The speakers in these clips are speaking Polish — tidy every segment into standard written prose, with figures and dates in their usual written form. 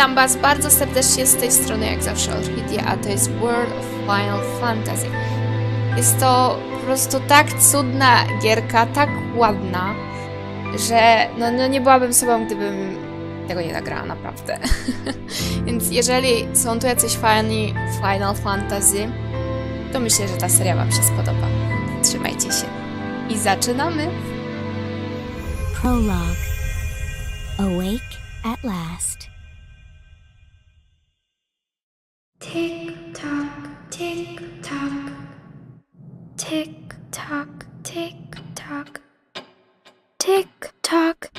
Witam Was bardzo serdecznie z tej strony, jak zawsze Orchidia, a to jest World of Final Fantasy. Jest to po prostu tak cudna gierka, tak ładna, że no nie byłabym sobą, gdybym tego nie nagrała, naprawdę. Więc jeżeli są tu jacyś fani Final Fantasy, to myślę, że ta seria Wam się spodoba. Trzymajcie się. I zaczynamy! Prologue. Awake at last. Tick tock, tick tock. Tick tock, tick tock. Tick tock.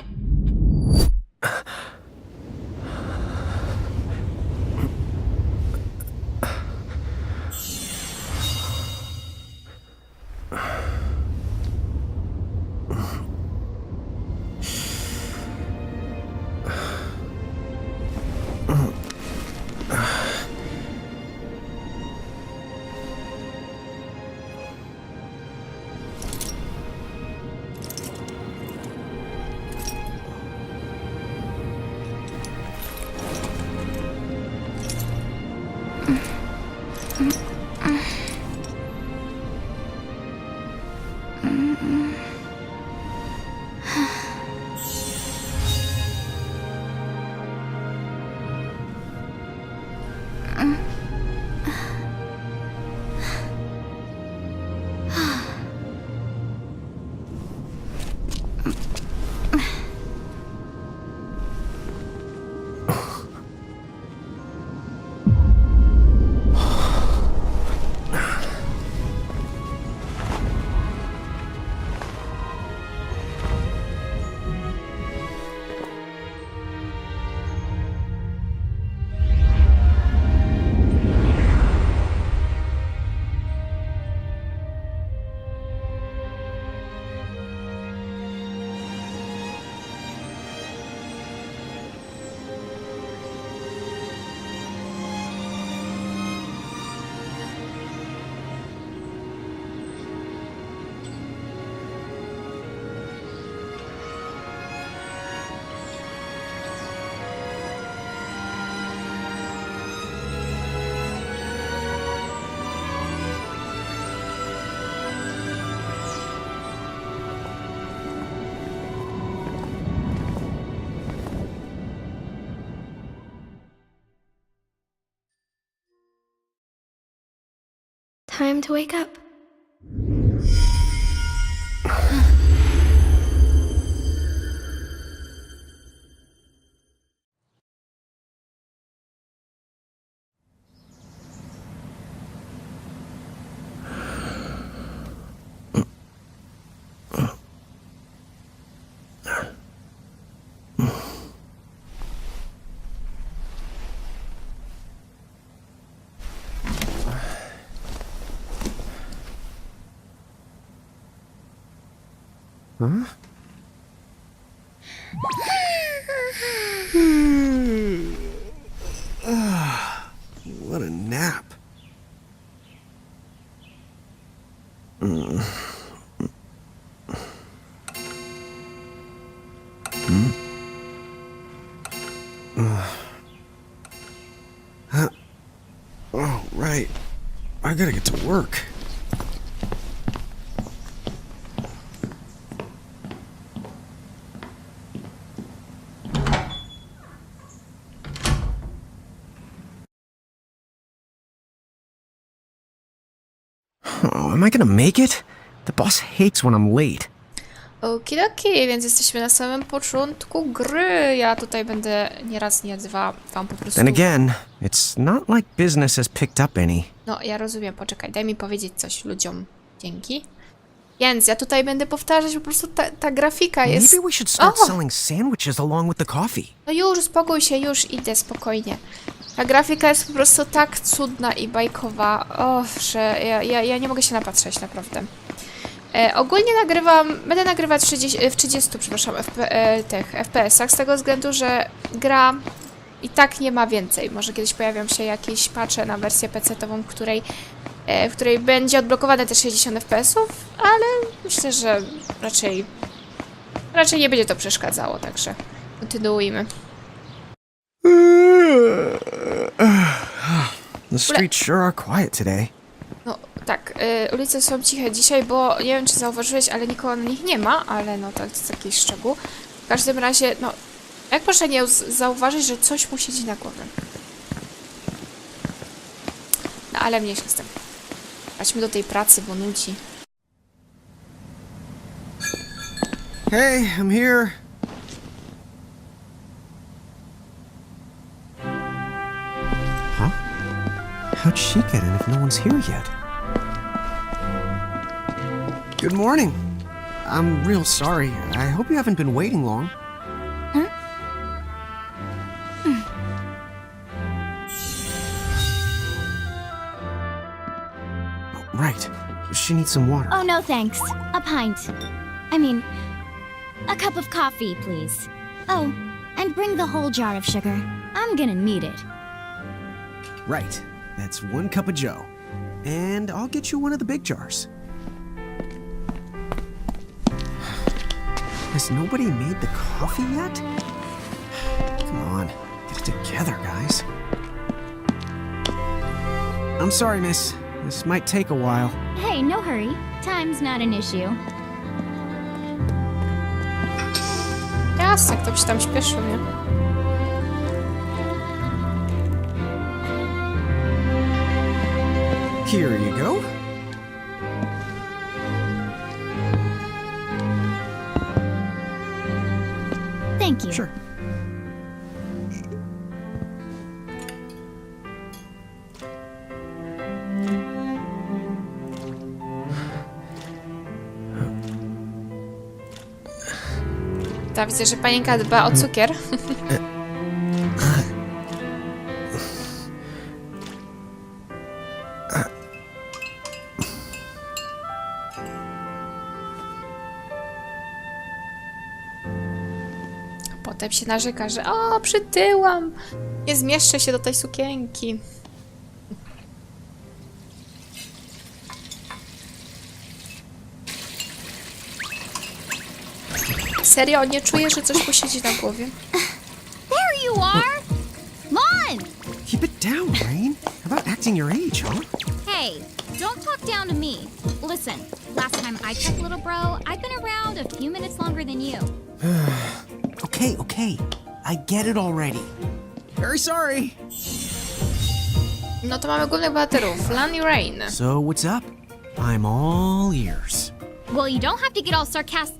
Time to wake up. Huh? What a nap. Oh, right. I gotta get to work. Oh, am I gonna make it? The boss hates when I'm late. Okidoki, więc jesteśmy na samym początku gry. Ja tutaj będę nie raz, nie dwa wam po prostu... Then again, it's not like business has picked up any. No, ja rozumiem, poczekaj, daj mi powiedzieć coś ludziom. Dzięki. Więc ja tutaj będę powtarzać, po prostu ta grafika jest... Maybe we should start selling sandwiches along with the coffee. No już, spokój się, już idę, spokojnie. Ta grafika jest po prostu tak cudna i bajkowa, że ja nie mogę się napatrzeć, naprawdę. Ogólnie będę nagrywać w 30, przepraszam, FPS-ach, z tego względu, że gra i tak nie ma więcej. Może kiedyś pojawią się jakieś patche na wersję PC-tową, w której będzie odblokowane te 60 FPS-ów, ale myślę, że raczej nie będzie to przeszkadzało, także kontynuujmy. The streets sure are quiet today. No tak, ulice są ciche dzisiaj, bo nie wiem, czy zauważyłeś, ale nikogo na nich nie ma, ale no to jest jakiś szczegół. W każdym razie, no, jak proszę nie zauważyć, że coś mu siedzi na głowie. No ale mniejsza z tym. Chodźmy do tej pracy, bo nudzi. Hey, I'm here. Huh? How'd she get in if no one's here yet? Good morning. I'm real sorry. I hope you haven't been waiting long. Oh, right. She needs some water. Oh, no thanks. A pint. I mean, a cup of coffee, please. Oh, and bring the whole jar of sugar. I'm gonna need it. Right. That's 1 cup of joe. And I'll get you one of the big jars. Has nobody made the coffee yet? Come on, get it together, guys. I'm sorry, miss. This might take a while. Hey, no hurry. Time's not an issue. Jasne, ktoś tam śpieszył, nie? Here you go. Thank you. Sure. Ta, widzę, że panienka dba o cukier. Potem się narzeka, że o, przytyłam. Nie zmieszczę się do tej sukienki. Serio, nie czuję, że coś mu siedzi na głowie. There you are! Lann! Keep it down, Reynn. How about acting your age, huh? Hey, don't talk down to me. Listen, last time I checked, little bro, I've been around a few minutes longer than you. Okay. I get it already. Very sorry. No to mamy głównych bohaterów, Lann i Reynn. So, what's up? I'm all ears. Well, you don't have to get all sarcastic.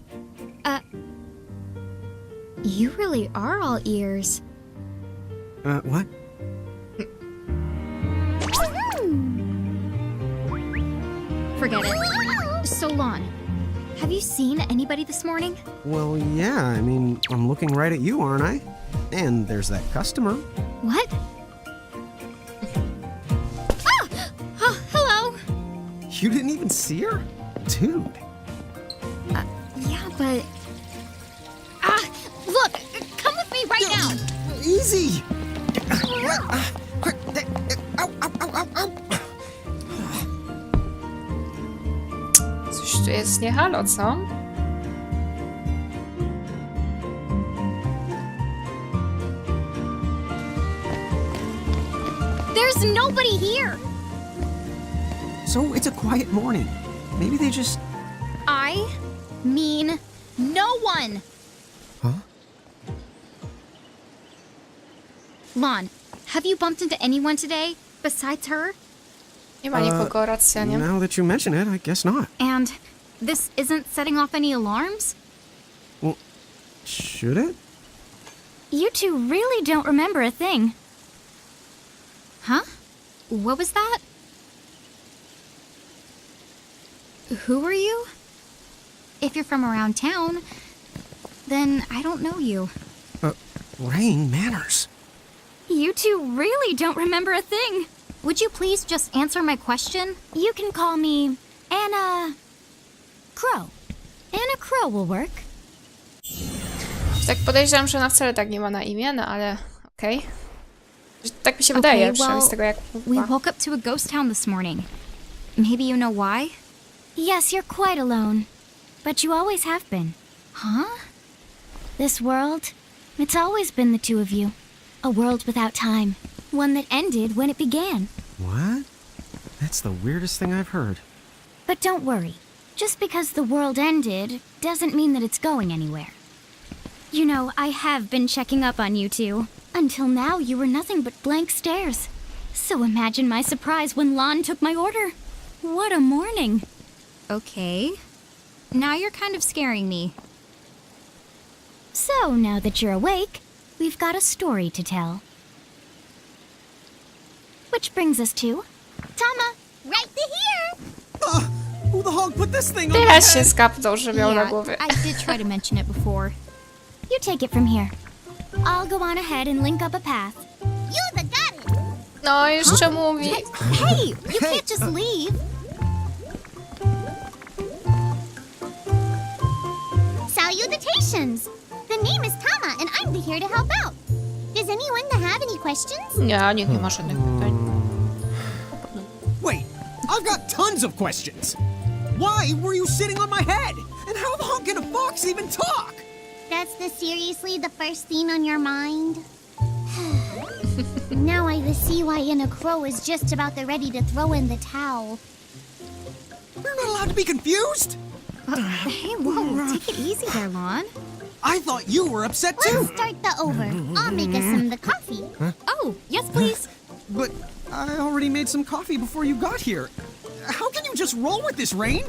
You really are all ears. What? Forget it. So, Lann, have you seen anybody this morning? Well, yeah, I mean, I'm looking right at you, aren't I? And there's that customer. What? Oh, hello. You didn't even see her? Dude. Yeah, but... look, come with me right now. Easy! Coś tu jest nie halo, co? There's nobody here. So it's a quiet morning. Maybe they just... I mean no one. Huh? Lann, have you bumped into anyone today besides her? Nie ma nikogo, racja, nie? Now that you mention it, I guess not. And this isn't setting off any alarms? Well, should it? You two really don't remember a thing. Huh? What was that? Who are you? If you're from around town, then I don't know you. Reynn, manners. You two really don't remember a thing. Would you please just answer my question? You can call me Anna Crow. Anna Crow will work. Tak podejrzewam, że ona wcale tak nie ma na imię, no ale okej. Tak mi się wydaje, przynajmniej z tego jak we mówiła. woke up to a ghost town this morning. Maybe you know why? Yes, you're quite alone. But you always have been. Huh? This world, it's always been the two of you. A world without time. One that ended when it began. What? That's the weirdest thing I've heard. But don't worry. Just because the world ended doesn't mean that it's going anywhere. You know, I have been checking up on you two. Until now, you were nothing but blank stares. So imagine my surprise when Lann took my order. What a morning. Okay. Now you're kind of scaring me. So, now that you're awake, we've got a story to tell. Which brings us to... Tama, right to here! Who the hog put this thing on my Teraz się head? skapnął, że miał na Yeah, głowie. I did try to mention it before. You take it from here. I'll go on ahead and link up a path. You the got it! No, jeszcze mówi. Hey, you can't just leave. Salutations! The name is Tama, and I'm here to help out. Does anyone have any questions? Nie, nikt nie ma żadnych pytań. Wait, I've got tons of questions. Why were you sitting on my head? And how the hell can a fox even talk? That's seriously the first thing on your mind? Now I see why a crow is just about ready to throw in the towel. We're not allowed to be confused? Hey, whoa, take it easy there, Lann. I thought you were upset too. Let's start the over. I'll make us some the coffee. Oh, yes, please. But I already made some coffee before you got here. How can you just roll with this, Reynn?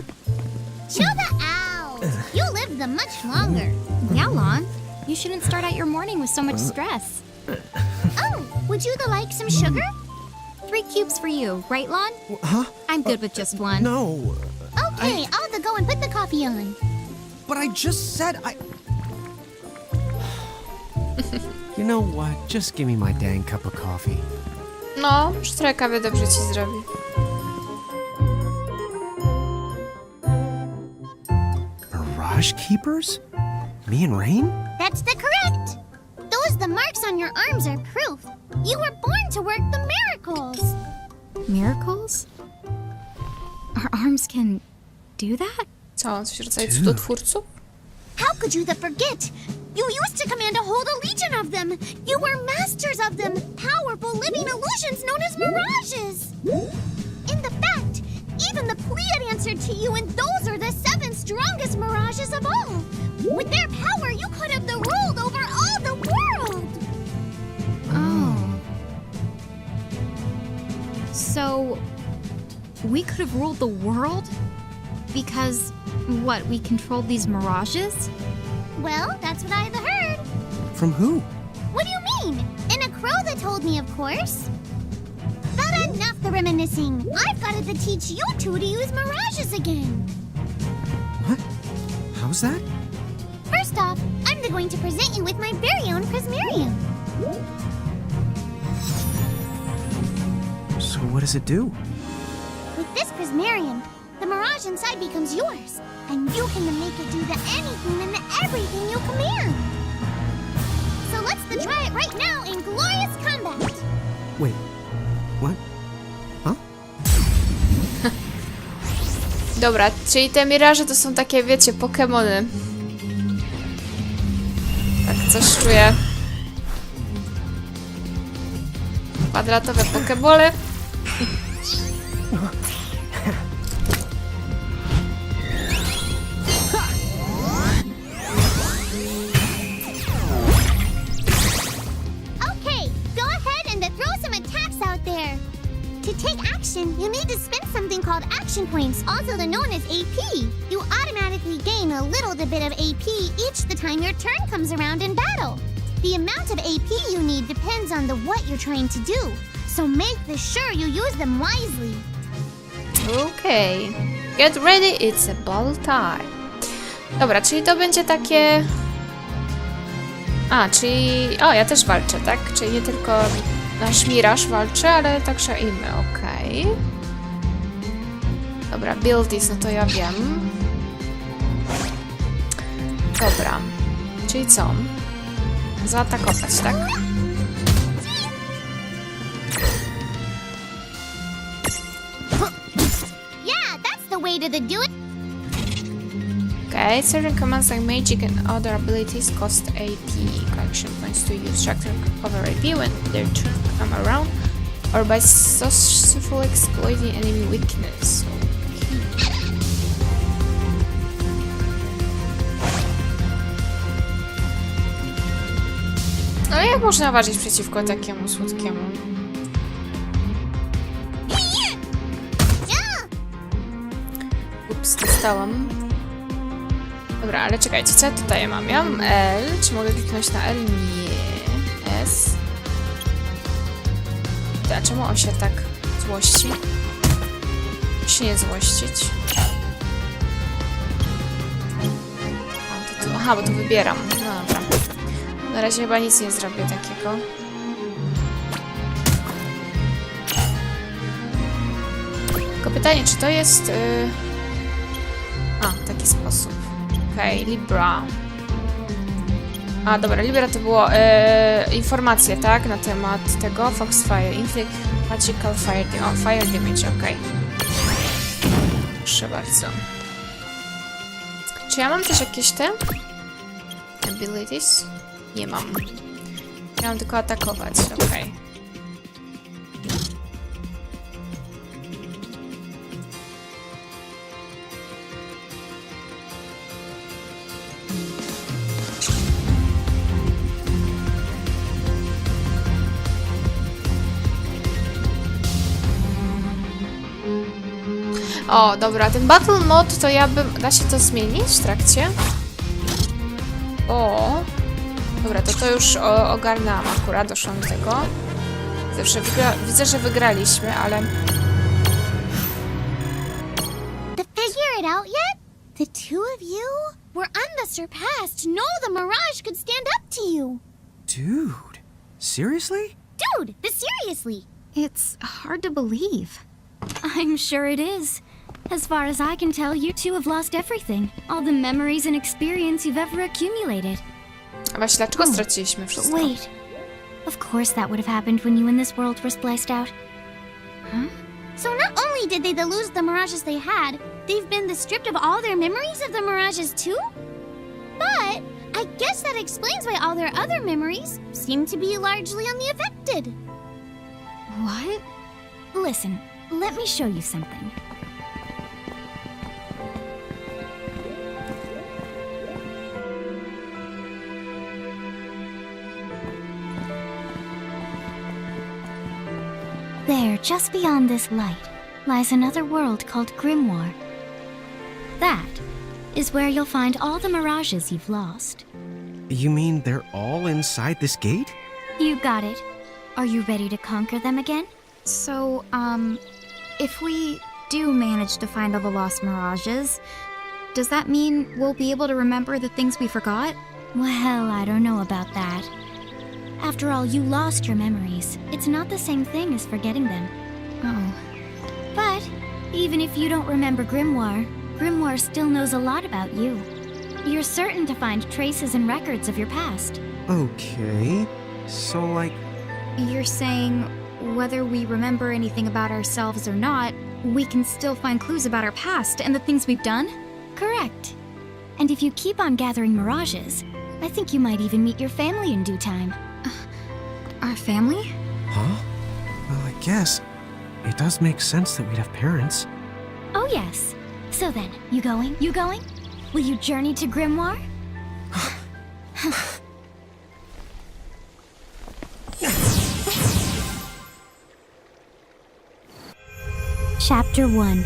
Chill the out. You lived the much longer. Yeah, Lann. You shouldn't start out your morning with so much stress. Oh, would you like some sugar? 3 cubes for you, right, Lann? Huh? I'm good with just one. No. Okay, I'll go and put the coffee on. But I just said I... You know what? Just give me my dang cup of coffee. No, sztra kawy dobrze ci zrobi. Mirage Keepers? Me and Reynn? That's the correct. The marks on your arms are proof. You were born to work the miracles. Miracles? Our arms can do that? Co, on coś w rodzaju cudotwórców? How could you forget? You used to command a whole legion of them. You were masters of them, powerful living illusions known as mirages. In the fact, even the Pleiad answered to you, and those are the 7 strongest mirages of all. With their power, you could have ruled over all the world. Oh. So, we could have ruled the world? Because, what, we controlled these mirages? Well, that's what I've heard. From who? What do you mean? In a crow that told me, of course. But enough the reminiscing. I've got to teach you two to use mirages again. What? How's that? First off, I'm going to present you with my very own prismarium. So what does it do? With this prismarium, the mirage inside becomes yours, and you can make it do anything and everything you command. So let's try it right now in glorious combat. Wait, what? Huh? Dobra, czyli te miraże to są takie, wiecie, Pokemony. Tak coś czuję. Kwadratowe pokebole. Okay, go ahead and throw some attacks out there. To take action, you need to spend something called action points, also known as AP. You automatically gain a little bit of AP each the time your turn comes around in battle. The amount of AP you need depends on what you're trying to do, so make sure you use them wisely. Okej. Get ready, it's a ball time. Dobra, czyli to będzie takie... A, czyli... O, ja też walczę, tak? Czyli nie tylko nasz miraż walczy, ale także i my, okej. Dobra, buildies, no to ja wiem. Dobra. Czyli co? Zaatakować, tak? Yeah, that's the way to do it. Okay, certain commands like magic and other abilities cost AP. Collection points to use track to recover AP when their turn come around. or by successfully exploiting enemy weakness. No jak można ważyć przeciwko takiemu słodkiemu? Ups, dostałam. Dobra, ale czekajcie, co ja tutaj mam? Ja mam L. Czy mogę kliknąć na L? Nie. S. A czemu on się tak złości? Się nie złościć. Aha, bo to wybieram. No dobra. Na razie chyba nic nie zrobię takiego. Tylko pytanie, czy to jest... A, taki sposób. Okej, Libra. A, dobra, Libra to było informacje, tak? Na temat tego. Foxfire. Inflict Magical Fire Damage, okej. Proszę bardzo. Czy ja mam też jakieś te? Abilities? Nie mam. Ja mam tylko atakować, okej. O, dobra, ten Battle Mode to ja bym... Da się to zmienić w trakcie? O. Dobra, to już ogarnęłam akurat, doszłam do tego. Widzę, że wygraliśmy, ale... To figure it out yet? The two of you were unsurpassed. No, the Mirage could stand up to you. Dude, seriously? Dude, seriously. It's hard to believe. I'm sure it is. As far as I can tell, you two have lost everything. All the memories and experience you've ever accumulated. A właśnie, dlaczego straciliśmy But wszystko? wait. Of course that would have happened when you and this world were spliced out. So not only did they lose the Mirages they had, they've been stripped of all their memories of the Mirages too? But I guess that explains why all their other memories seem to be largely unaffected. What? Listen, let me show you something. There, just beyond this light, lies another world called Grimoire. That is where you'll find all the mirages you've lost. You mean they're all inside this gate? You got it. Are you ready to conquer them again? So, if we do manage to find all the lost mirages, does that mean we'll be able to remember the things we forgot? Well, I don't know about that. After all, you lost your memories. It's not the same thing as forgetting them. Oh. But even if you don't remember Grimoire, Grimoire still knows a lot about you. You're certain to find traces and records of your past. Okay. So, like... You're saying whether we remember anything about ourselves or not, we can still find clues about our past and the things we've done? Correct. And if you keep on gathering mirages, I think you might even meet your family in due time. Our family? Huh? Well, I guess it does make sense that we'd have parents. Oh yes. So then, you going? You going? Will you journey to Grimoire? Chapter 1.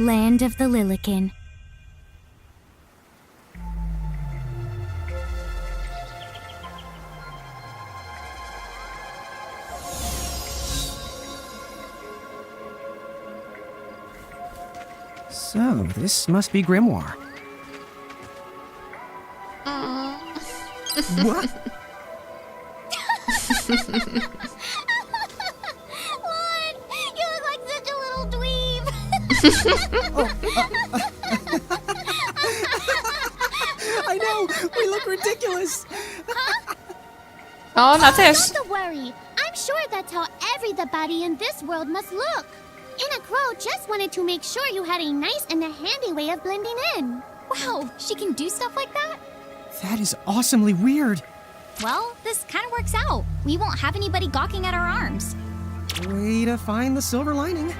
Land of the Lilikin. So, this must be Grimoire. What? Lann, you look like such a little dweeb. I know! We look ridiculous! O, ona też. Not to worry. I'm sure that's how everybody in this world must look. Inna Crow just wanted to make sure you had a nice and a handy way of blending in. Wow, she can do stuff like that? That is awesomely weird. Well, this kind of works out. We won't have anybody gawking at our arms. Way to find the silver lining.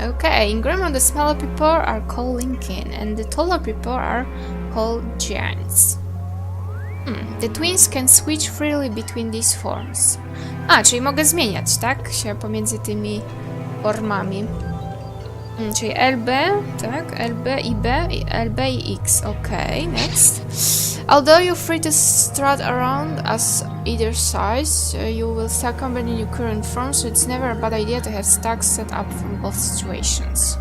Okay, in Grammar the smaller people are called LINKI and the taller people are called giants. The twins can switch freely between these forms. Czyli mogę zmieniać, tak? Się pomiędzy tymi formami. Czyli LB, tak? LB i B, i LB i X. Okay, next. Although you're free to strut around as either size, you will start combining your current forms, so it's never a bad idea to have stacks set up from both situations.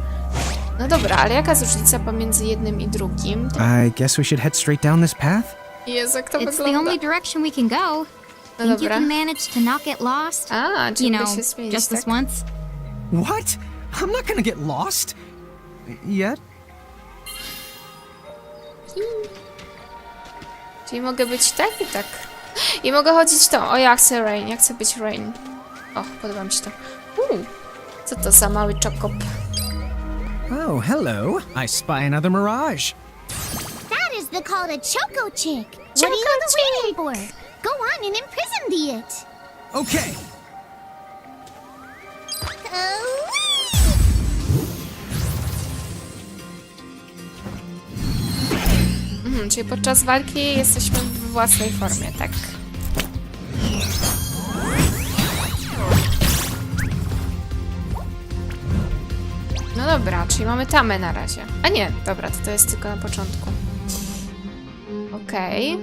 No dobra, ale jaka jest różnica pomiędzy jednym i drugim? I guess we should head straight down this path? Jezu, jak to It's the wygląda. only direction we can go. No Think you dobra. can manage to not get lost? Czyli You mogę know, się zmienić, just this tak? once. What? I'm not gonna get lost. Yet? Czyli mogę być tak i tak. I mogę chodzić tą. O, ja chcę Reynn, ja chcę być Reynn. O, podoba mi się to. Co to za mały czokop? Oh, hello. I spy another mirage. That is called a Choco Chick. What are you waiting for? Go on and imprison the it. Okay. Czyli podczas walki jesteśmy w własnej formie, tak? No dobra, czyli mamy tamę na razie. A nie, dobra, to jest tylko na początku. Okej.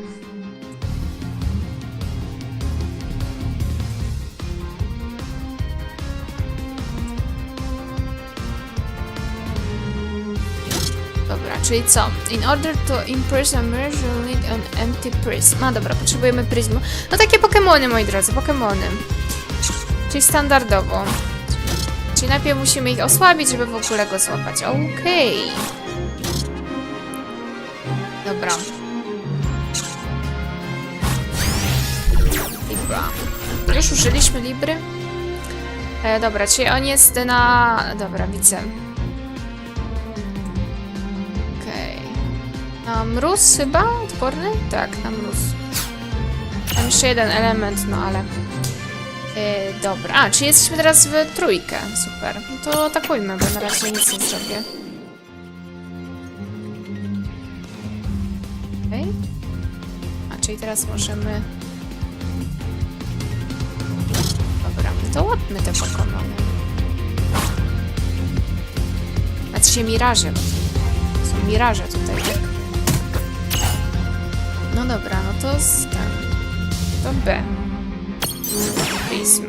Dobra, czyli co? In order to impress a mirror, you'll need an empty prism. A dobra, potrzebujemy pryzmu. No takie Pokemony, moi drodzy, Pokemony. Czyli standardowo. Czyli najpierw musimy ich osłabić, żeby w ogóle go złapać. Okej. Dobra. Libra. Już użyliśmy Libry? Dobra, czyli on jest na... Dobra, widzę. Na mróz chyba? Odporny? Tak, na mróz. Tam jeszcze jeden element, no ale... dobra, czyli jesteśmy teraz w trójkę. Super. No to atakujmy, bo na razie nic nie zrobię. Okej. Czyli teraz możemy... Dobra, no to łapmy te Pokemony. Znaczy się miraże, bo są miraże tutaj, tak? No dobra, no to ten. To B. Prism.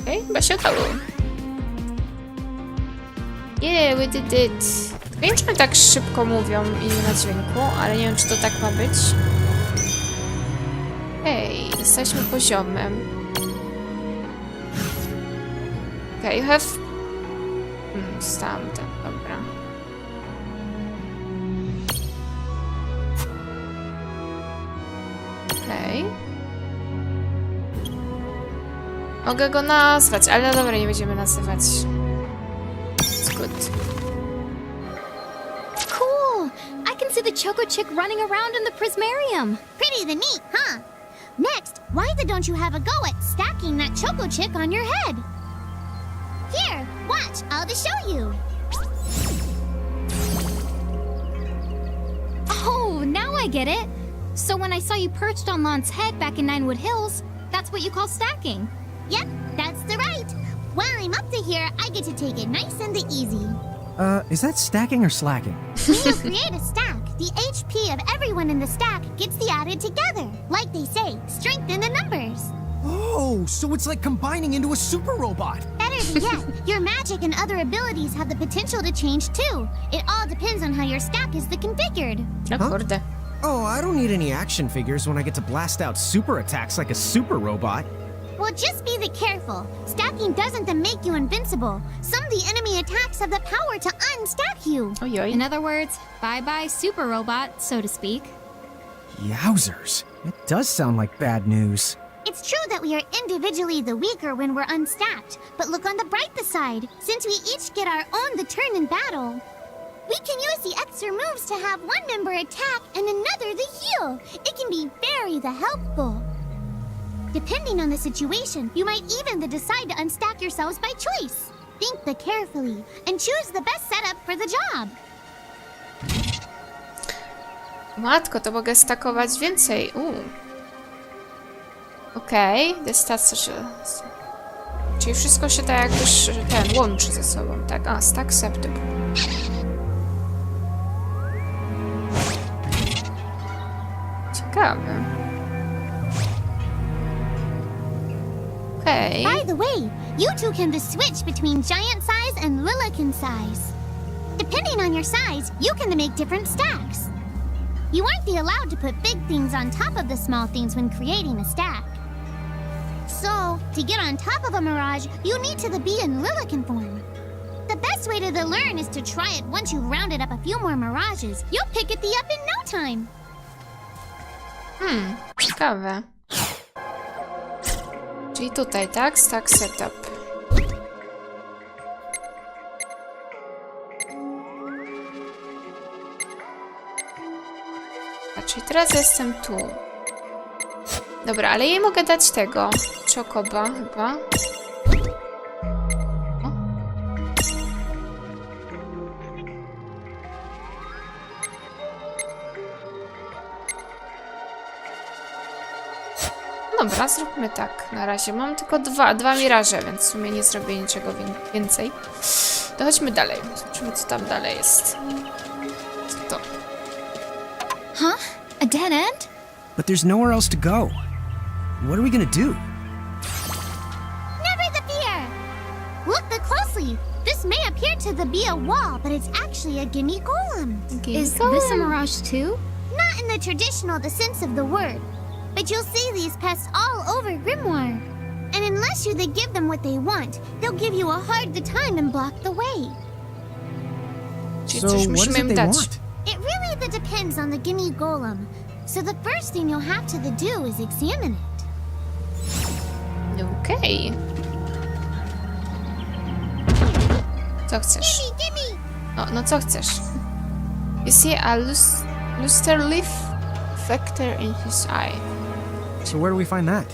Okej, chyba się udało. Yeah, we did it. Tylko nie wiem, czy oni tak szybko mówią i na dźwięku, ale nie wiem, czy to tak ma być. Hej, jesteśmy poziomem. Okay, you have... Stamtąd, dobra. Okej. Mogę go nazwać, ale dobra, nie będziemy nazywać. It's good. Cool! I can see the Choco Chick running around in the Prismarium. Pretty the neat, huh? Next, why don't you have a go at stacking that Choco Chick on your head? Here, watch, I'll just show you. Oh, now I get it. So when I saw you perched on Lann's head back in Ninewood Hills, that's what you call stacking. Yep, that's the right. While I'm up to here, I get to take it nice and easy. Is that stacking or slacking? When you create a stack, the HP of everyone in the stack gets the added together. Like they say, strength in the numbers. Oh, so it's like combining into a super robot. Better than yet, your magic and other abilities have the potential to change too. It all depends on how your stack is configured. No kurde. Oh, I don't need any action figures when I get to blast out super attacks like a super robot. Well, just be careful. Stacking doesn't make you invincible. Some of the enemy attacks have the power to unstack you. Ojoj. In other words, bye-bye super robot, so to speak. Yowzers. It does sound like bad news. It's true that we are individually the weaker when we're unstacked, but look on the brighter side. Since we each get our own turn in battle. We can use the extra moves to have one member attack and another the heal. It can be very helpful. Depending on the situation, you might even decide to unstack yourselves by choice. Think carefully and choose the best setup for the job. Matko, to mogę stakować więcej. Okej, czyli wszystko się tak jakoś łączy ze sobą, tak? A, stack septyp. Ciekawe. Okej. By the way, you two can switch between giant size and Lilican size. Depending on your size, you can make different stacks. You aren't allowed to put big things on top of the small things when creating a stack. So, to get on top of a mirage, you need to be in Lilican form. The best way to learn is to try it once you've rounded up a few more mirages. You'll pick it up in no time. Ciekawe. Czyli tutaj, tak? Stack setup. A czyli teraz jestem tu. Dobra, ale jej mogę dać tego. Chocoba chyba. O. Dobra, zróbmy tak. Na razie mam tylko dwa miraże, więc w sumie nie zrobię niczego więcej. To chodźmy dalej. Zobaczymy, co tam dalej jest. Co to? Huh? A dead end? But there's nowhere else to go. What are we gonna do? Never the fear! Look closely. This may appear to be a wall, but it's actually a gimme golem. Is this a mirage too? Not in the traditional sense of the word, but you'll see these pests all over Grimoire. And unless you give them what they want, they'll give you a hard time and block the way. Czyli So coś what is musimy it im they dać. want? It really depends on the gimme golem. So the first thing you'll have to do is examine it. Okej. Co chcesz? Gimme! No co chcesz? You see a luster leaf factor in his eye. So where do we find that?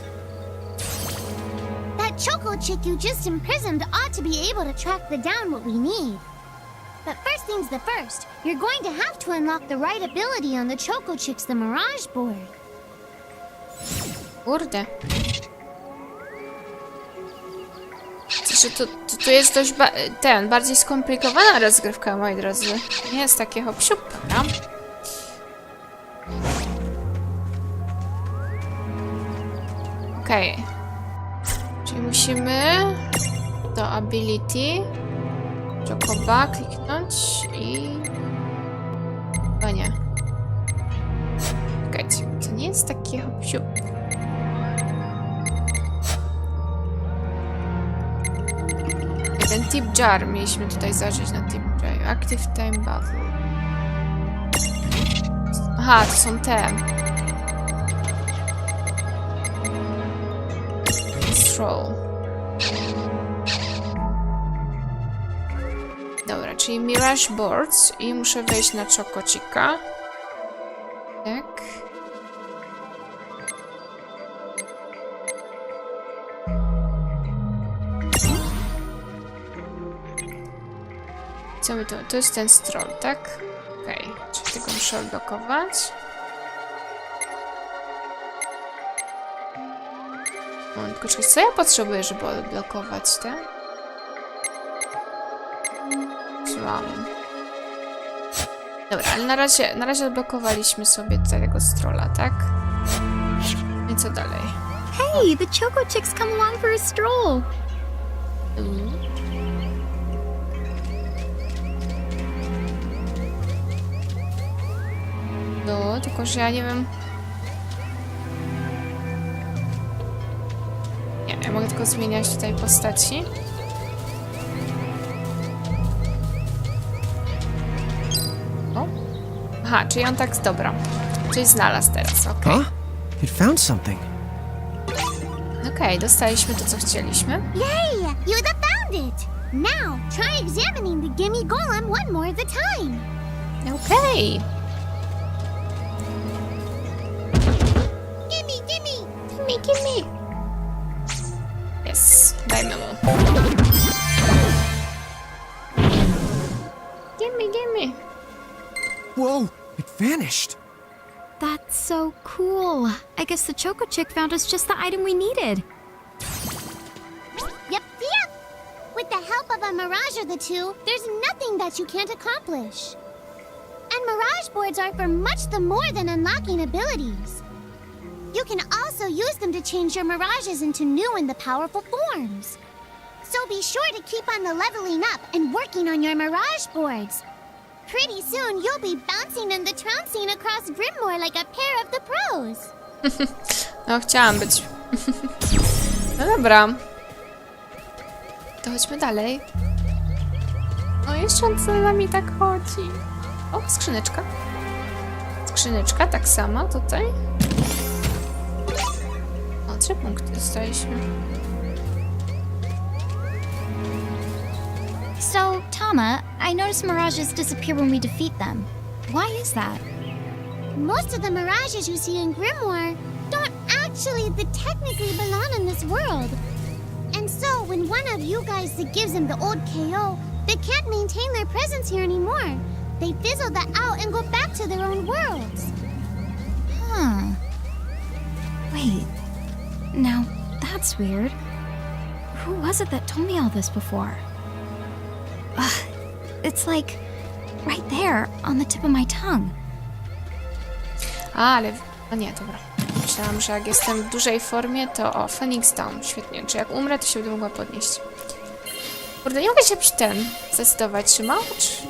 That choco chick you just imprisoned ought to be able to track down what we need. But first things first, you're going to have to unlock the right ability on the choco chick's mirage board. Kurde. Znaczy, to jest dość bardziej skomplikowana rozgrywka, moi drodzy. Nie jest takie hop-siup, prawda? Okej. Czyli musimy do ability Chocoba kliknąć i... Chyba nie. Czekajcie, to nie jest takie hop-siup. Ten tip jar mieliśmy tutaj zażyć na tip jar. Active time battle. Aha, to są te. Stroll. Dobra, czyli Mirage Boards i muszę wejść na Chococika. Tak. Co my tu? To jest ten stroll, tak? Okej, czyli tego muszę odblokować. Tylko czekaj, co ja potrzebuję, żeby odblokować te? Co mam? Dobra, ale na razie odblokowaliśmy sobie tutaj tego strolla, tak? I co dalej? Hey, the choco chicks come along for a stroll. No, tylko że ja nie wiem... Nie, ja mogę tylko zmieniać tutaj postaci. O. Aha, czyli on tak... Dobra. Czyli znalazł teraz, okej. Huh? It found something. Okej, dostaliśmy to, co chcieliśmy. Yay! You found it! Now, try examining the gimme golem one more at a time. Okej. Gimme, gimme! Gimme. Jest, dajmy mu. Gimme. Whoa, it vanished. That's so cool. I guess the Choco Chick found us just the item we needed. Yep. With the help of a mirage or the two, there's nothing that you can't accomplish. And mirage boards are for much the more than unlocking abilities. You can also use them to change your mirages into new and the powerful forms. So be sure to keep on the leveling up and working on your mirage boards. Pretty soon you'll be bouncing and the trouncing across Grimmore like a pair of the pros. No, chciałam być. No dobra. To chodźmy dalej. No jeszcze on za nami tak chodzi. O, skrzyneczka. Skrzyneczka, tak samo tutaj. O, 3 punkty dostaliśmy. So, Tama, I noticed mirages disappear when we defeat them. Why is that? Most of the mirages you see in Grimoire don't actually technically belong in this world. And so, when one of you guys that gives them the old KO, they can't maintain their presence here anymore. They fizzle that out and go back to their own worlds. Huh. Wait. Now, that's weird. Who was it that told me all this before? Ugh. It's like right there on the tip of my tongue. A, ale... A nie, dobra. Myślałam, że jak jestem w dużej formie, to... O, Phoenix Down. Świetnie. Czy jak umrę, to się będę mogła podnieść. Kurde, nie mogę się przy ten zdecydować, czy mała,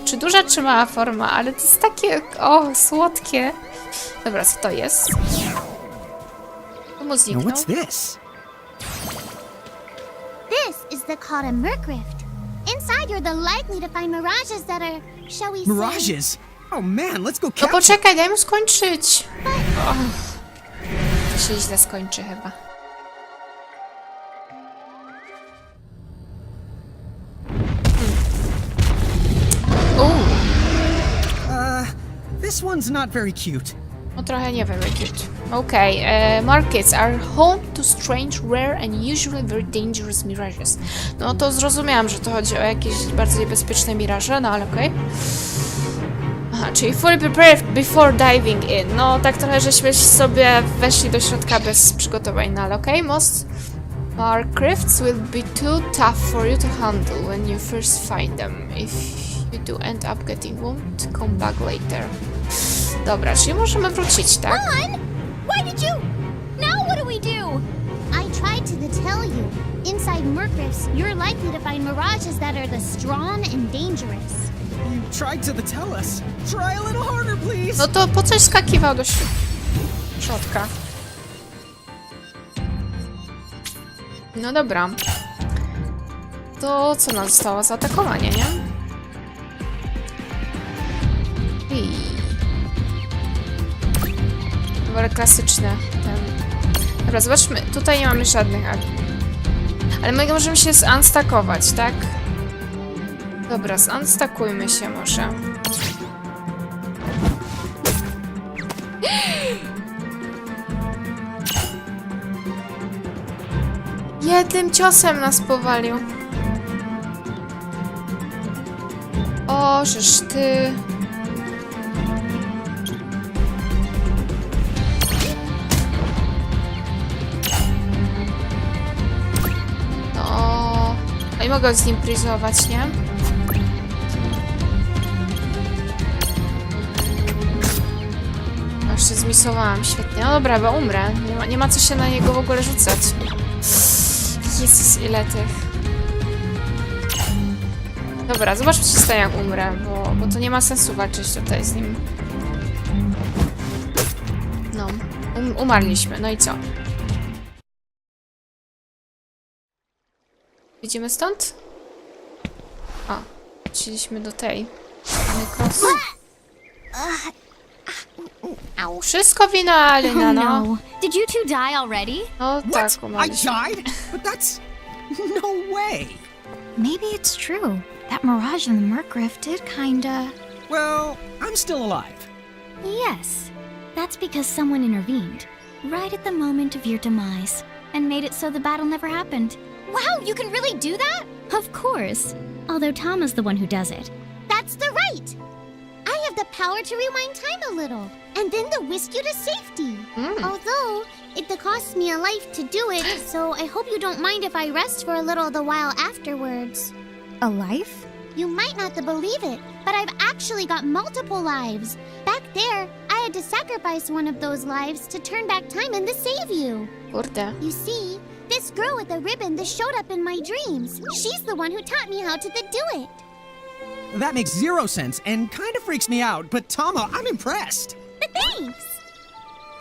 czy duża, czy mała forma, ale to jest takie... O, słodkie. Dobra, co to jest? To mu zniknął. What's this? This is the called a Mercrift. Inside you're the likely to find mirages that are, shall we say... Mirages? Oh man, let's go No capture. poczekaj, daj mu skończyć. O, to się źle skończy chyba. This one's not very cute. No trochę nie very cute. Okej, markets are home to strange, rare and usually very dangerous mirages. No to zrozumiałam, że to chodzi o jakieś bardzo niebezpieczne miraże, no ale okej. Aha, czyli fully prepared before diving in. No tak trochę, żeśmy sobie weszli do środka bez przygotowań, no ale okej. Most Markrifts will be too tough for you to handle when you first find them. If you do end up getting wounded, come back later. Dobra, czyli możemy wrócić, tak? Lann! Why did you... Now what do we do? I tried to tell you. Inside Mercrifts, you're likely to find mirages that are the strong and dangerous. You tried to tell us. Try a little harder, please. No to po coś skakiwał do środka. No dobra. To co nas zostało? Zaatakowanie, nie? Wolę klasyczne. Dobra, zobaczmy. Tutaj nie mamy żadnych. Ale my możemy się zunstackować, tak? Dobra, zunstackujmy się może. Jednym ciosem nas powalił. O, żeż ty... No i mogę z nim prizować, nie? Aż się zmisowałam, świetnie. No dobra, bo umrę. Nie ma co się na niego w ogóle rzucać. Jezus, ile tych... Dobra, zobaczmy, co się stanie, jak umrę, bo to nie ma sensu walczyć tutaj z nim. No, umarliśmy, no i co? Idziemy stąd? O, wróciliśmy do tej. Kos. Wszystko wina Alina, no. No. Did you two die already? No tak, What? I umarliśmy. died? But that's... No way. maybe it's true. That mirage in the Murkriff did kinda... Well, I'm still alive. Yes, that's because someone intervened, right at the moment of your demise, and made it so the battle never happened. Wow, you can really do that? Of course, although Tama's the one who does it. That's the right! I have the power to rewind time a little, and then to whisk you to safety. Although, it costs me a life to do it, so I hope you don't mind if I rest for a little the while afterwards. A life? You might not believe it, but I've actually got multiple lives. Back there, I had to sacrifice one of those lives to turn back time and to save you. Kurde. You see, this girl with the ribbon that showed up in my dreams, she's the one who taught me how to do it. That makes zero sense and kind of freaks me out, but Tama, I'm impressed. Thanks!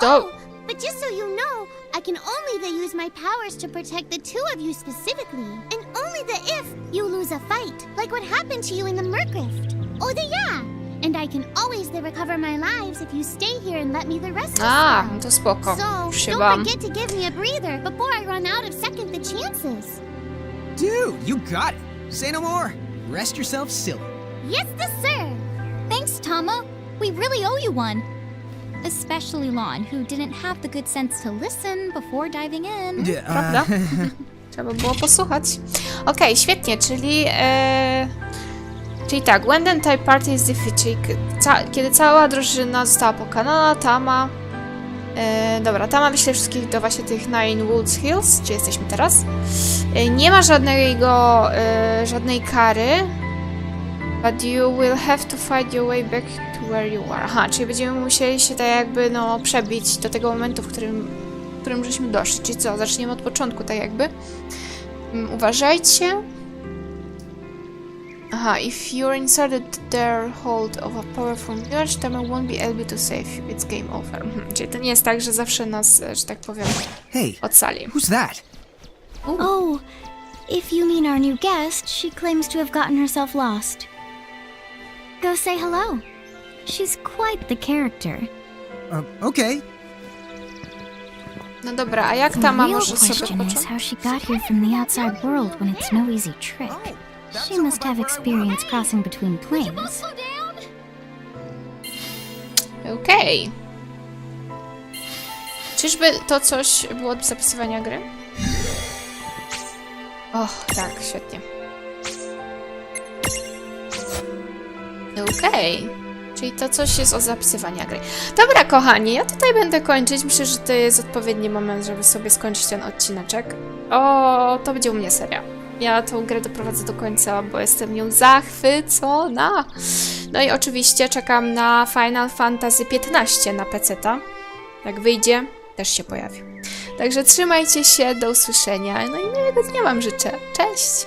Oh. But just so you know, I can only use my powers to protect the two of you specifically, and only if you lose a fight, like what happened to you in the Murkrift. Oh, yeah! And I can always recover my lives if you stay here and let me the rest of them. To spoko. So, don't Przybam. forget to give me a breather before I run out of second the chances. Dude, you got it. Say no more. Rest yourself silly. Yes, sir! Thanks, Tama. We really owe you one. Especially Lann, who didn't have the good sense to listen before diving in. Prawda? Trzeba było posłuchać. Okej, świetnie, czyli tak, when the entire party is defeated, czyli kiedy cała drużyna została pokonana, Tama... dobra, Tama wyśle wszystkich do właśnie tych Nine Woods Hills, gdzie jesteśmy teraz. Nie ma żadnej kary, but you will have to fight your way back to where you are. Aha, czyli będziemy musieli się tak jakby, no, przebić do tego momentu, w którym żeśmy doszli. Czyli co, zaczniemy od początku, tak jakby. Uważajcie. Aha, if you're inside their hold of a powerful mirage, Tama won't be able to save you. It's game over. Czyli to nie jest tak, że zawsze nas, że tak powiem, Hey, ocali. who's that? Oh, if you mean our new guest, she claims to have gotten herself lost. Go say hello. She's quite the character. Okay. No dobra, a jak The Tama real może sobie question is począć? how she got here from the outside world when it's no easy trick. She must have experience crossing between planes. Okej. Czyżby to coś było do zapisywania gry? Och, tak, świetnie. Okej. Czyli to coś jest o zapisywania gry. Dobra, kochani, ja tutaj będę kończyć. Myślę, że to jest odpowiedni moment, żeby sobie skończyć ten odcineczek. O, to będzie u mnie seria. Ja tą grę doprowadzę do końca, bo jestem nią zachwycona. No i oczywiście czekam na Final Fantasy XV na PC-ta. Jak wyjdzie, też się pojawi. Także trzymajcie się, do usłyszenia. No i miłego dnia wam życzę. Cześć!